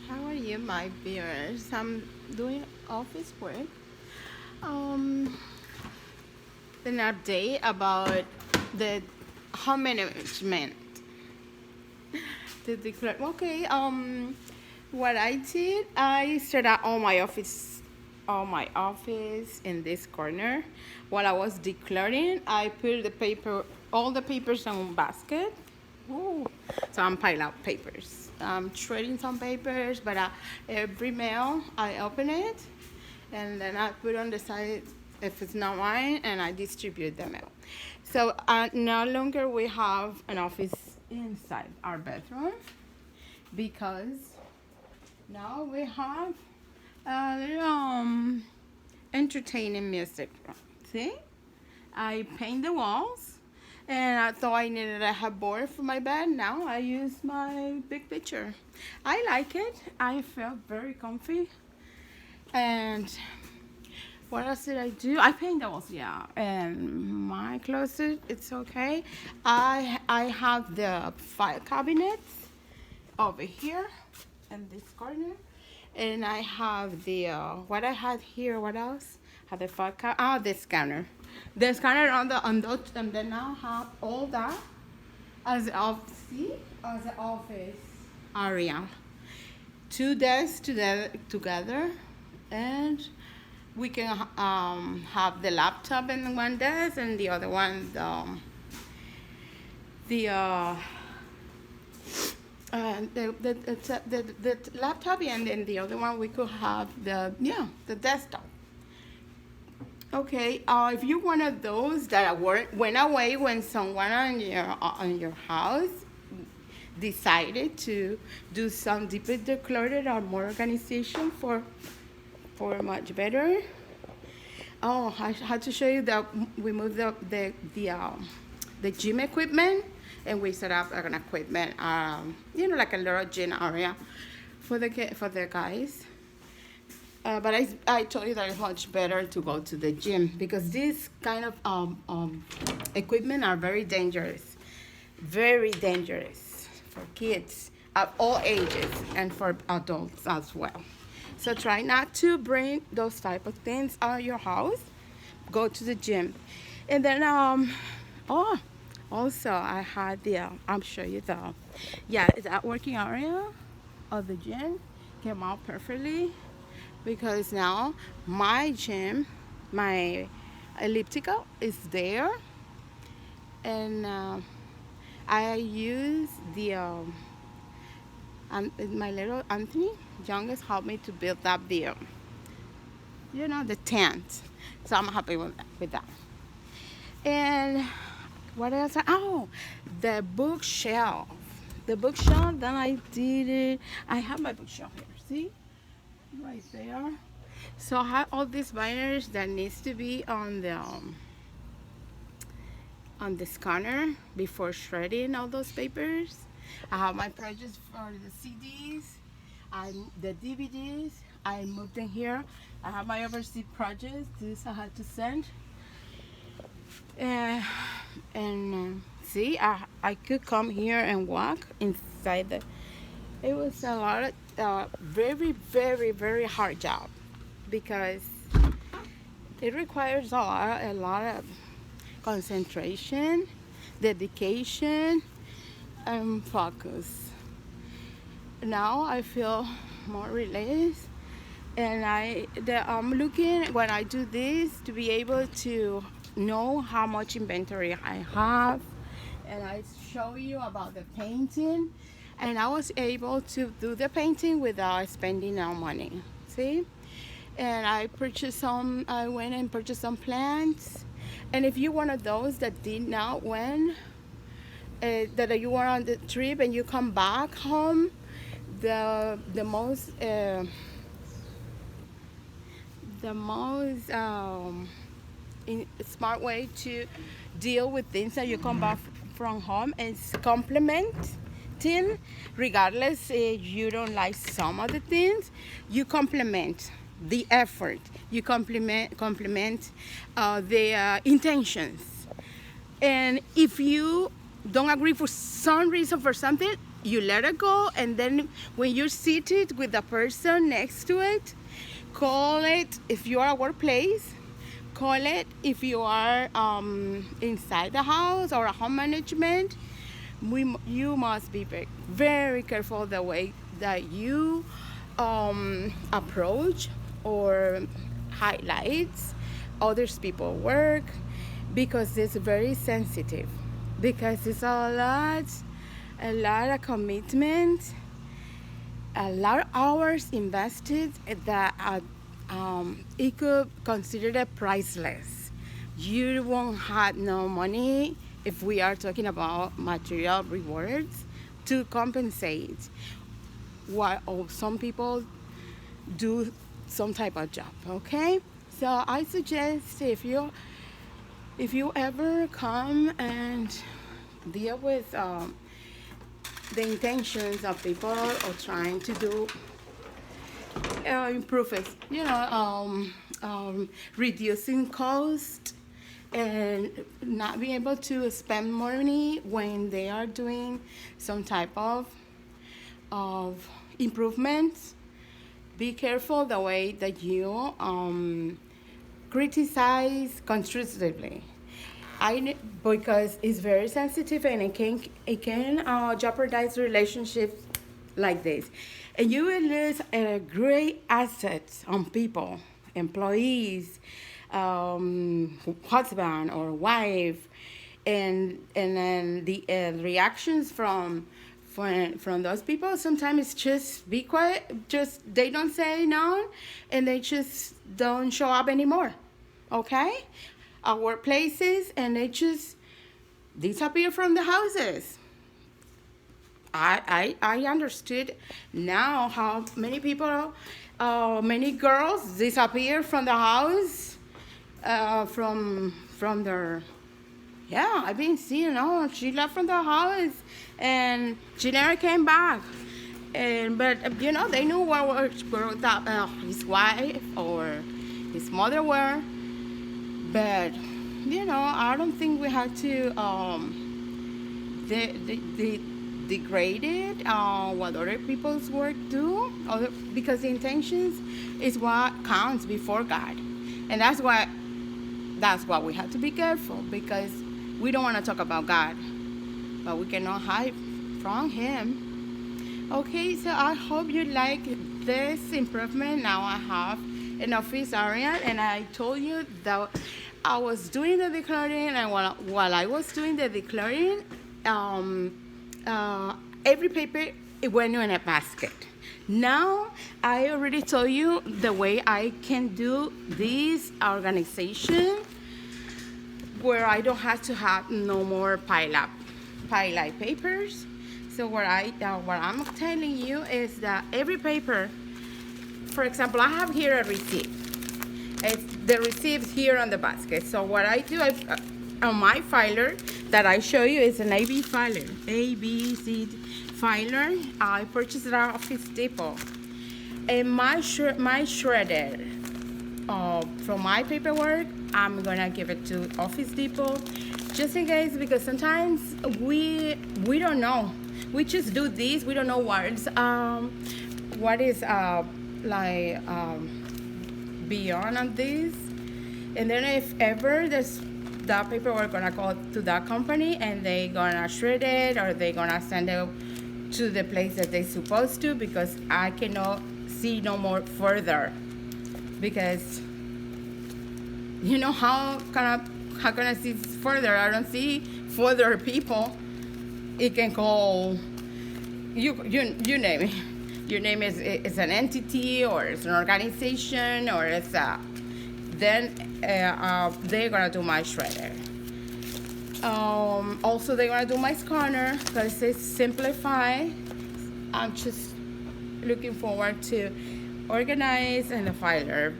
How are you, my viewers? I'm doing office work. Um, an update about the home management. Okay. What I did, I set up all my office in this corner. While I was decluttering, I put all the papers in one basket. Ooh. So I'm piling up papers. I'm shredding some papers, but every mail I open it, and then I put on the side if it's not mine, and I distribute the mail. So no longer we have an office inside our bedroom because now we have a little entertaining music. See, I paint the walls, and I thought I needed a headboard for my bed. Now I use my big picture. I like it. I felt very comfy. And what else did I do? I paint the walls, yeah. And my closet, it's okay. I have the file cabinets over here in this corner, and I have the what I had here. What else? Have the the scanner. The scanner on those, and then I have all that as as an office area. Two desks together, and we can have the laptop in one desk and the other one the laptop, and then the other one we could have the desktop. Okay, if you're one of those that went away when someone on your house decided to do some deeper declutter or more organization for much better. Oh, I had to show you that we moved the gym equipment, and we set up an equipment, like a little gym area for the guys. But I told you that it's much better to go to the gym because these kind of equipment are very dangerous for kids of all ages and for adults as well. So try not to bring those type of things out of your house. Go to the gym, and then also I had I'll show you that working area of the gym came out perfectly because now my gym, my elliptical is there, and I use my little Anthony youngest helped me to build up the tent. So I'm happy with that. And what else? Oh, the bookshelf. The bookshelf. Then I did it. I have my bookshelf here. See, right there. So I have all these binders that needs to be on the scanner before shredding all those papers. I have my projects for the CDs, the DVDs. I moved in here. I have my overseas projects. This I had to send. See, I could come here and walk inside the. It was a lot of very, very, very hard job because it requires a lot of concentration, dedication, and focus. Now I feel more relaxed, and I'm looking when I do this to be able to know how much inventory I have, and I show you about the painting, and I was able to do the painting without spending no money. See, and I went and purchased some plants. And if you're one of those that did not win, that you were on the trip and you come back home, the most smart way to deal with things that you come back from home is complimenting. Regardless if you don't like some of the things, you compliment the effort. You compliment the intentions. And if you don't agree for some reason for something, you let it go, and then when you're seated with the person next to it, call it if you are at workplace. Call it if you are inside the house or a home management. You must be very, very careful the way that you approach or highlights others people work, because it's very sensitive, because it's a lot of commitment, a lot of hours invested that it could consider it priceless. You won't have no money if we are talking about material rewards to compensate what some people do some type of job. Okay, so I suggest if you ever come and deal with the intentions of people or trying to do improve it, reducing cost and not being able to spend money when they are doing some type of improvements. Be careful the way that you criticize constructively. Because it's very sensitive and it can jeopardize relationships like this, and you will lose a great asset on people, employees, husband or wife, and then the reactions from those people. Sometimes it's just be quiet, just they don't say no, and they just don't show up anymore. Okay, our workplaces, and they just disappear from the houses. I understood now how many people, many girls disappear from the house, from their, yeah, I've been seeing, oh, she left from the house and she never came back. But they knew where his wife or his mother were. But I don't think we have to degrade it, what other people's work do, because the intentions is what counts before God, and that's why we have to be careful, because we don't want to talk about God, but we cannot hide from Him. Okay, so I hope you like this improvement. Now I have an office area, and I told you that I was doing the decluttering, and while I was doing the decluttering, every paper, it went in a basket. Now I already told you the way I can do this organization, where I don't have to have no more pile papers. So what I'm telling you is that every paper, for example, I have here a receipt. It's the receipts here on the basket. So what I do, on my filer that I show you is an AB filer, ABC filer. I purchased it at Office Depot. And my shredder from my paperwork, I'm gonna give it to Office Depot, just in case, because sometimes we don't know. We just do this. We don't know what is beyond of this. And then if ever that paperwork gonna go to that company and they gonna shred it, or they gonna send it to the place that they supposed to, because I cannot see no more further, because how can I see further? I don't see further people. It can call you name it. Your name is an entity, or it's an organization, or it's then they're gonna do my shredder. Also, they're gonna do my scanner, because it's simplified. I'm just looking forward to organize and the filer.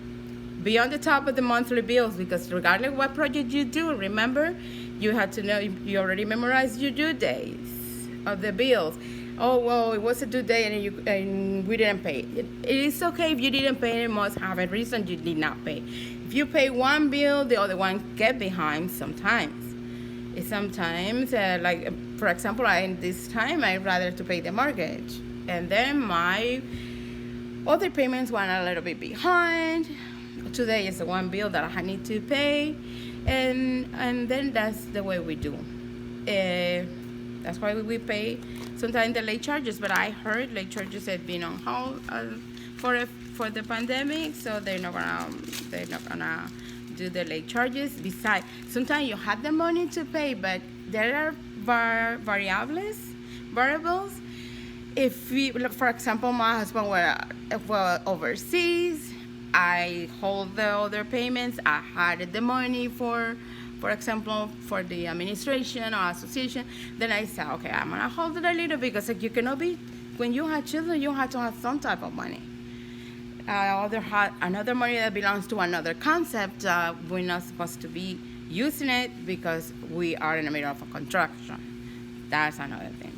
Be on the top of the monthly bills, because regardless what project you do, remember, you have to know, you already memorized your due days of the bills. Oh, well, it was a due date and we didn't pay. It is okay if you didn't pay. It must have a reason you did not pay. If you pay one bill, the other one get behind sometimes. It's sometimes like for example, in this time, I'd rather to pay the mortgage. And then my other payments went a little bit behind. Today is the one bill that I need to pay. And then that's the way we do. That's why we pay sometimes the late charges. But I heard late charges have been on hold for the pandemic, so they're not gonna do the late charges. Besides, sometimes you have the money to pay, but there are variables. If we, like, for example, my husband were overseas, I hold the other payments. I had the money for example, for the administration or association. Then I say, okay, I'm gonna hold it a little bit, because like, you cannot be, when you have children, you have to have some type of money. Another money that belongs to another concept. We're not supposed to be using it because we are in the middle of a construction. That's another thing.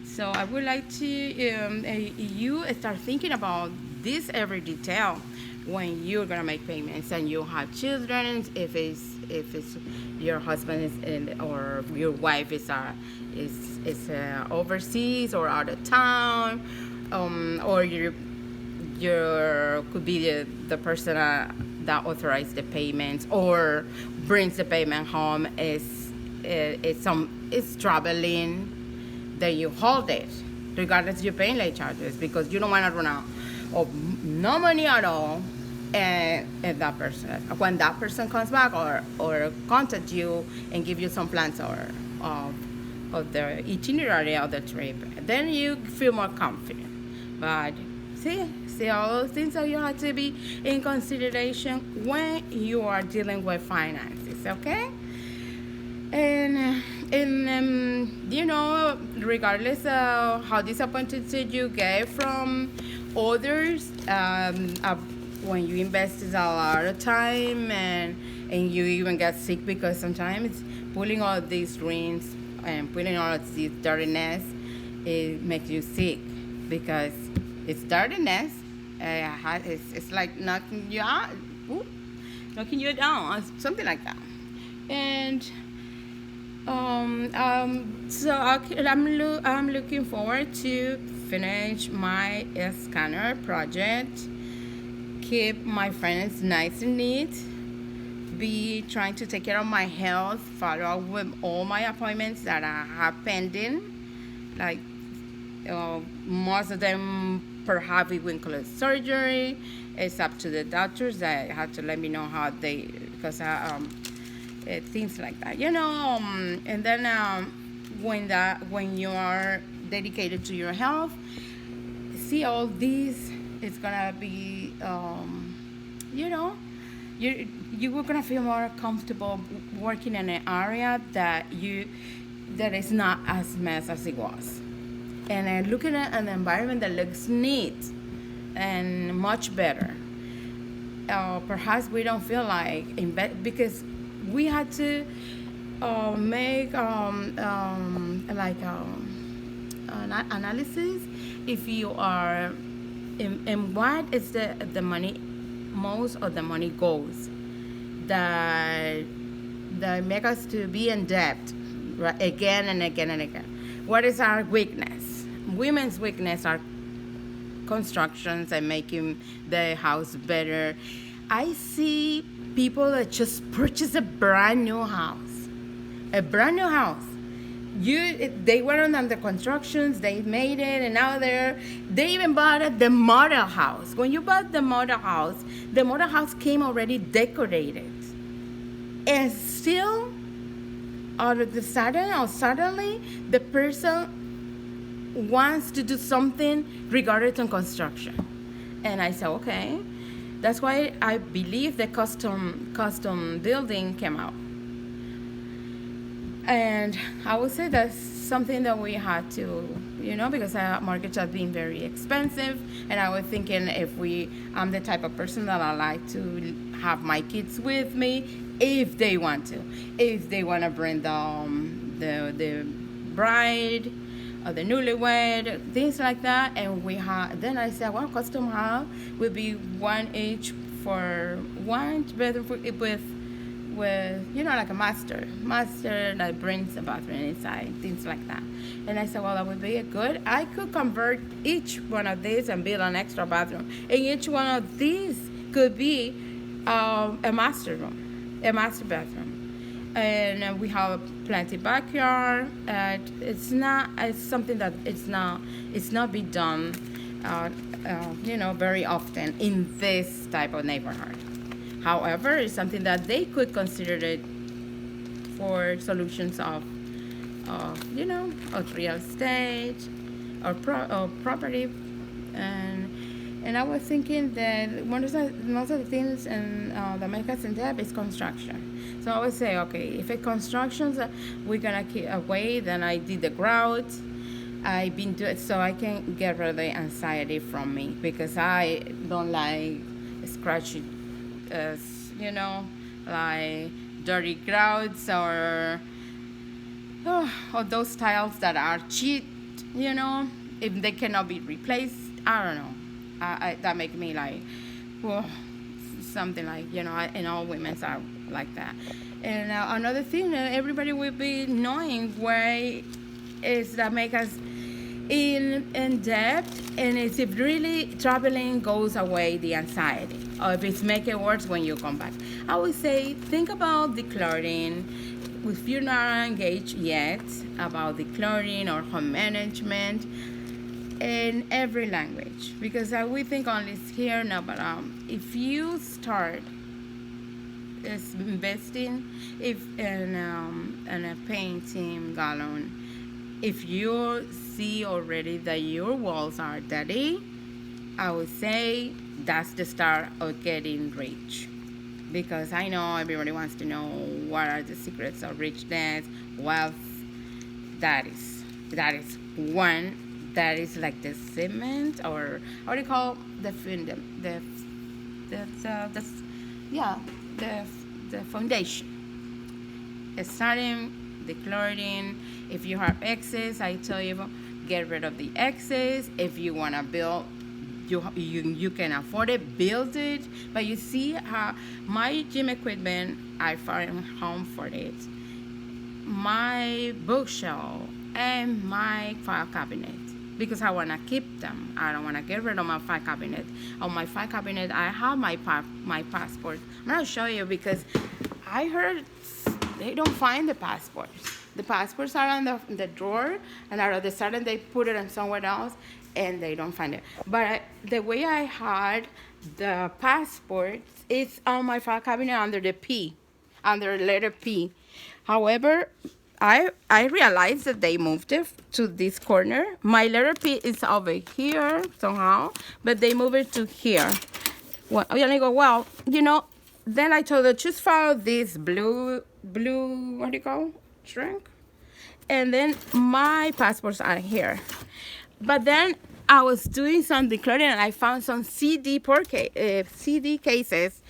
So I would like to you start thinking about this every detail when you're gonna make payments and you have children. If it's your husband or your wife is overseas or out of town, or you could be the person that authorized the payments or brings the payment home is traveling. Then you hold it, regardless you're paying late charges, because you don't want to run out of no money at all. And that person, when that person comes back or contact you and give you some plans of the itinerary of the trip, then you feel more confident. But see all those things that you have to be in consideration when you are dealing with finances, okay? And regardless of how disappointed you get from others, when you invest a lot of time and you even get sick, because sometimes pulling all these rings and putting all of these dirtiness, it makes you sick, because it's dirtiness. It's like knocking you out, knocking you down, something like that. And so I'm looking forward to finish my scanner project, keep my friends nice and neat, be trying to take care of my health, follow up with all my appointments that I have pending, like most of them perhaps it will include surgery. It's up to the doctors that have to let me know how they, because things like that, and then when you are dedicated to your health, see all these, it's gonna be you're gonna feel more comfortable working in an area that is not as mess as it was, and looking at an environment that looks neat and much better. Perhaps we don't feel like because we had to make an analysis if you are in what is the money, most of the money goes that make us to be in debt, right, again and again and again. What is our weakness? Women's weakness are constructions and making the house better. I see people that just purchase a brand new house. They were on the constructions, they made it, and now they even bought the model house. When you bought the model house came already decorated, and still, out of the suddenly, the person wants to do something regarding to construction. And I said, okay, that's why I believe the custom building came out. And I would say that's something that we had to, because our mortgage has been very expensive. And I was thinking, I'm the type of person that I like to have my kids with me if they want to. If they want to bring the bride or the newlywed, things like that. And then I said, well, custom house would be one each for one bedroom with with, like a master that brings a bathroom inside, things like that. And I said, well, that would be a good. I could convert each one of these and build an extra bathroom. And each one of these could be a master room, a master bathroom. And we have plenty backyard. It's something that it's not be done, very often in this type of neighborhood. However, it's something that they could consider it for solutions of real estate or property. And I was thinking that most of the things that make us in debt is construction. So I would say, okay, if it constructions we're gonna keep away, then I did the grout. I've been doing so I can get rid of the anxiety from me, because I don't like scratchy, uh, you know, like dirty grouts or those tiles that are cheap, if they cannot be replaced. I don't know. That make me like, well, something like, and all women are like that. And another thing that everybody will be knowing why is that make us in debt, and it's if really traveling goes away the anxiety, or if it's make it worse when you come back. I would say think about decluttering. If you're not engaged yet about decluttering or home management in every language, because we think only here now, but if you start is investing if in a painting gallon, if you see already that your walls are dirty, I would say that's the start of getting rich. Because I know everybody wants to know what are the secrets of richness, wealth. That is one. That is like the cement, or what do you call the fundament, the yeah, the foundation. Starting decluttering. If you have excess, I tell you, get rid of the excess. If you wanna build, you can afford it, build it. But you see how my gym equipment, I found home for it. My bookshelf and my file cabinet, because I want to keep them. I don't want to get rid of my file cabinet. On my file cabinet, I have my passport. I'm going to show you, because I heard they don't find the passports. The passports are in the drawer, and out of the sudden they put it in somewhere else, and they don't find it. But the way I had the passport, it's on my file cabinet under the P, under letter P. However, I realized that they moved it to this corner. My letter P is over here somehow, but they moved it to here. Well, and I go, well, then I told her, just follow this blue, what do you call, shrink? And then my passports are here. But then I was doing some decluttering, and I found some CD cases, CD case,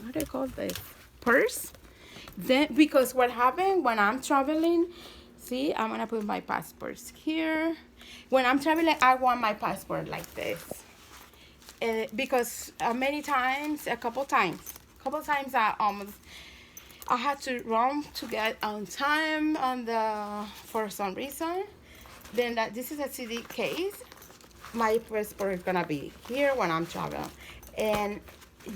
what do you call this? Purse. Then, because what happened when I'm traveling, see, I'm gonna put my passports here. When I'm traveling, I want my passport like this. Because a couple times, I had to run to get on time for some reason. Then this is a CD case. My passport is gonna be here when I'm traveling, and I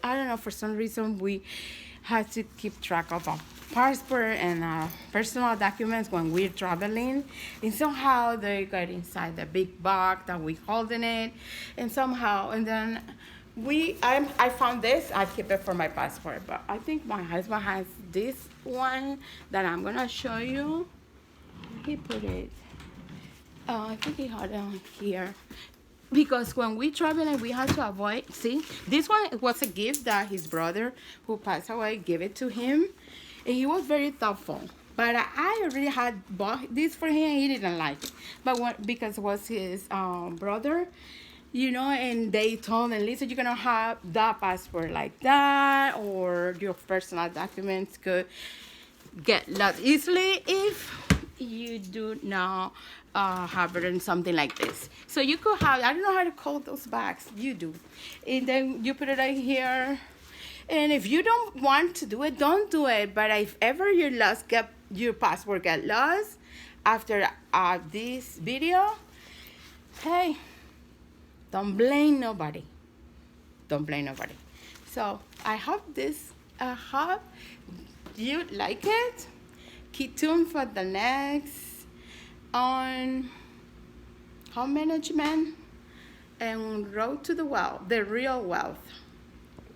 don't know, for some reason we had to keep track of our passport and personal documents when we're traveling, and somehow they got inside the big bag that we hold in it, and then I found this. I keep it for my passport, but I think my husband has this one that I'm gonna show you. He put it. I think he had it on here. Because when we travel, and we have to avoid, see, this one was a gift that his brother who passed away gave it to him, and he was very thoughtful. But I already had bought this for him, and he didn't like it. But because it was his brother, and they told him, Lisa, you're gonna have that passport like that, or your personal documents could get lost easily you do not have it in something like this. So you could have, I don't know how to call those bags, you do. And then you put it right here. And if you don't want to do it, don't do it. But if ever your passport get lost after this video, hey, don't blame nobody. Don't blame nobody. So I hope you like it. Keep tuned for the next on home management and road to the wealth, the real wealth.